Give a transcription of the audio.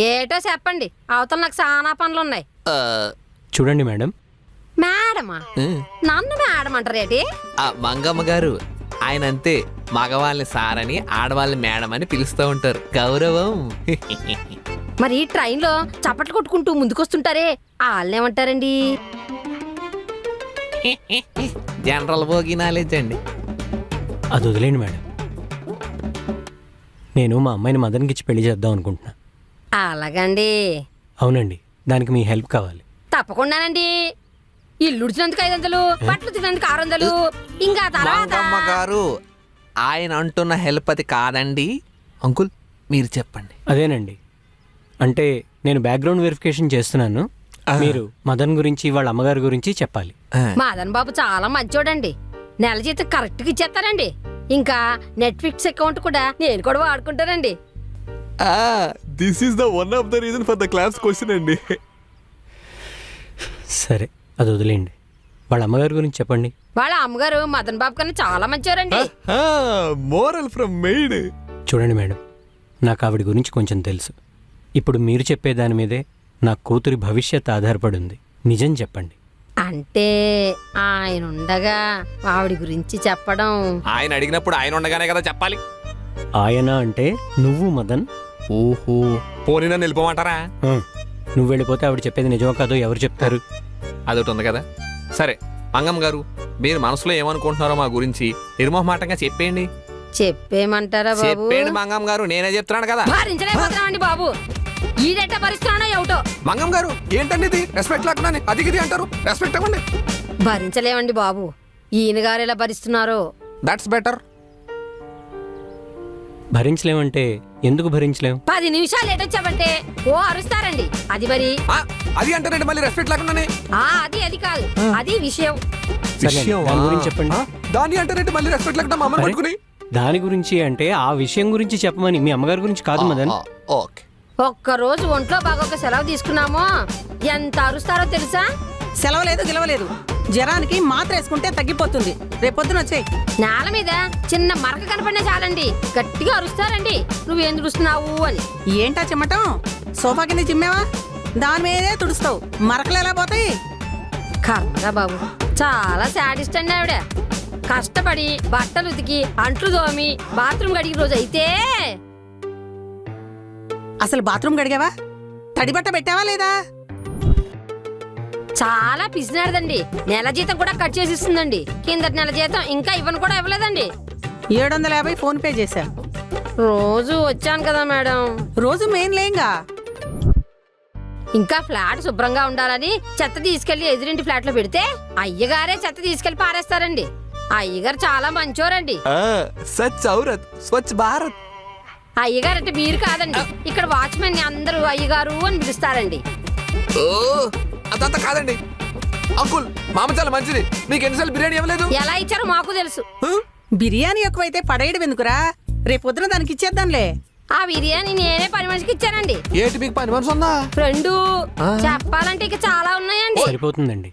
ఏటో చెప్పండి, అవతల నాకు చాలా పనులు ఉన్నాయి. చూడండి మేడం. మేడమా? నన్ను మేడం అంటారేటి? మంగమ్మ గారు ఆయన అంతే, మగవాళ్ళని సారని ఆడవాళ్ళని మేడం అని పిలుస్తూ ఉంటారు, గౌరవం. మరి ఈ ట్రైన్లో చప్పట్లు కొట్టుకుంటూ ముందుకొస్తుంటారే, వాళ్ళేమంటారండి? జనరల్ భోగి నాలెడ్జ్ అండి. అది వదిలేండి మేడం. నేను మా అమ్మాయిని మదన్కి ఇచ్చి పెళ్లి చేద్దాం అనుకుంటున్నా. అలాగండి. అవునండి, దానికి మీ హెల్ప్ కావాలి. తప్పకుండానండి. ఇల్లు ఉడిచినందుకు 500, బట్టలు తినందుకు 600, ఇంకా తర్వాత మంగమ్మ గారు ఆయన అంటున్న హెల్ప్ అది కాదండి. అంకుల్ మీరు చెప్పండి. అదేనండి, అంటే నేను బ్యాక్గ్రౌండ్ వెరిఫికేషన్ చేస్తున్నాను. మీరు మదన్ గురించి వాళ్ళ అమ్మగారి గురించి చెప్పాలి. మాదన్ బాబు చాలా మంచోడండి. నెల జీతం కరెక్ట్గా ఇచ్చేస్తారండి. ఇంకా నెట్ఫ్లిక్స్ అకౌంట్ కూడా నేను కూడా వాడుకుంటానండి. This is the one of the reason for the class question అండి. సరే, అది వదిలేండి. వాళ్ళ అమ్మగారి గురించి చెప్పండి. వాళ్ళ అమ్మగారు మదన్ బాబు కన్నా చాలా మంచోరండి. Moral from maid. చూడండి మేడం, నాకు ఆవిడ గురించి కొంచెం తెలుసు. ఇప్పుడు మీరు చెప్పే దాని మీదే నా కూతురి భవిష్యత్ ఆధారపడి ఉంది. నిజం చెప్పండి. అంటే ఆయన ఉండగా ఆవిడ గురించి చెప్పడం. ఆయన అడిగినప్పుడు ఆయన ఉండగానే కదా చెప్పాలి. ఆయన అంటే నువ్వు మదన్. ఓహో, పోనీ నన్ను వెళ్ళిపోమంటారా? నువ్వు వెళ్ళిపోతే ఆవిడ చెప్పేది నిజమో కాదో ఎవరు చెప్తారు? అదొకటి ఉంది కదా. సరే మంగమ్మ గారు, మీరు మనసులో ఏమనుకుంటున్నారో మా గురించి నిర్మోహమాటంగా చెప్పేయండి. చెప్పేమంటారా బాబు? చెప్పేయండి మంగమ్మ గారు, నేనే చెప్తున్నాను కదా. భరించలేకపోతున్నామండి బాబు. ఈడెట్ట భరిస్తున్నానో ఏమిటో. మంగమ్మ గారు ఏంటండి ఇది? రెస్పెక్ట్ లేకుండా అది ఇది అంటారు. రెస్పెక్ట్ ఇవ్వండి. భరించలేమండి బాబు. ఈయన గారు ఎలా భరిస్తున్నారో. That's better. భరించలేమంటే ఎందుకు భరించలేం? 10 నిమిషాలు లేటొచ్చామంటే ఓ అరుస్తారండి. అది మరి అది అంటారండి మళ్ళీ రెస్పెక్ట్ లేకుండానే. అది కాదు, అది విషయం. సరే, దాని గురించి చెప్పండి. దాన్ని అంటారంటే మళ్ళీ రెస్పెక్ట్ లేకుండా మా అమ్మని పట్టుకుని. దాని గురించి అంటే ఆ విషయం గురించి చెప్పమని, మీ అమ్మగారి గురించి కాదు మదన్. ఓకే. ఒక్కరోజు ఒంట్లో బాగోక సెలవు తీసుకున్నామో ఎంత అరుస్తారో తెలుసా? సెలవు లేదు గిలవలేదు, జ్వరానికి మాత్ర వేసుకుంటే తగ్గిపోతుంది. రేపొద్దున వచ్చేయి. నేల మీద చిన్న మరక కనపడినా చాలండి, గట్టిగా అరుస్తారండి, నువ్వేం తుడుస్తున్నావు అని. ఏంటా చిమ్మటం? సోఫా కింద చిమ్మేవా? దాని మీదే తుడుస్తావు, మరకలు ఎలా పోతాయి? కర్మరా బాబు, చాలా సాడిస్ట్ అండి ఆవిడ. కష్టపడి బట్టలు ఉతికి అంట్లు దోమి బాత్రూమ్ గడికి రోజు అయితే. అసలు బాత్రూమ్ గడిగావా? తడి బట్ట పెట్టావా లేదా? చాలా పిసినాడదండి. నెల జీతం కూడా కట్ చేసి ఇస్తుందండి. కిందటి నెల జీతం ఇంకా ఇవ్వను కూడా ఇవ్వలేదండి. 750 ఫోన్ పే చేశా. రోజు వచ్చాను కదా మేడం. రోజు మెయిన్ లేంగా. ఇంకా ఫ్లాట్ శుభ్రంగా ఉండాలని చెత్త తీసుకెళ్లి ఎదురింటి ఫ్లాట్ లో పెడితే అయ్యగారే చెత్త తీసుకెళ్లి పారేస్తారండి. అయ్యగారు చాలా మంచోరండి. సచ్ ఔరత్ స్వచ్ఛ భారత్. అయ్యగారు అంటే మీరు కాదండి, ఇక్కడ వాచ్మెన్ ని అందరూ అయ్యగారు అని పిలుస్తారండి. ఓ అదంతా కాదండి అంకుల్, మామ చాలా మంచిది. మీకు ఎన్నిసార్లు బిర్యానీ ఇవ్వలేదు? ఎలా ఇచ్చారో మాకు తెలుసు. బిర్యానీ ఎక్కువైతే పడేయడం ఎందుకురా? రేపొద్దున దానికి ఇచ్చేద్దాంలే. ఆ బిర్యానీ నేనే పని మనిషికి ఇచ్చానండి. ఏంటి మీకు పని మనసు ఉందా? ఫ్రెండు చెప్పాలంటే ఇక చాలా ఉన్నాయండి. సరిపోతుందండి.